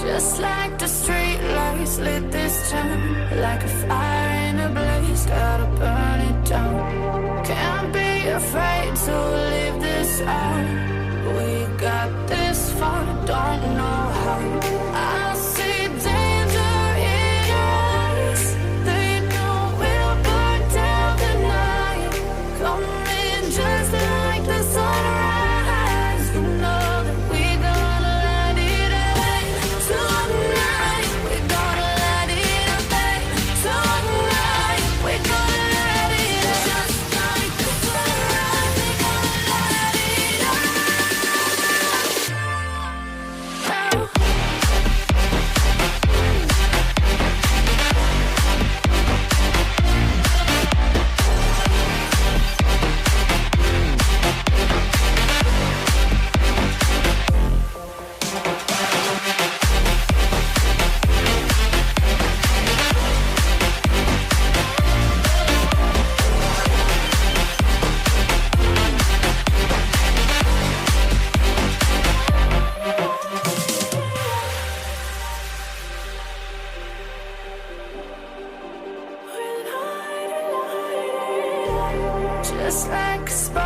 Just like the street lights lit this town, like a fire in a blaze, gotta burn it down. Can't be afraid to leave this out. We got this far, don't know how. I see danger in your eyes. They know we'll burn down the night. Coming just like the sunrise. You know that we gonna let it out tonight. We gonna let it out tonight. We gonna let it out just like the sunrise. We gonna let it out. Just like a spark.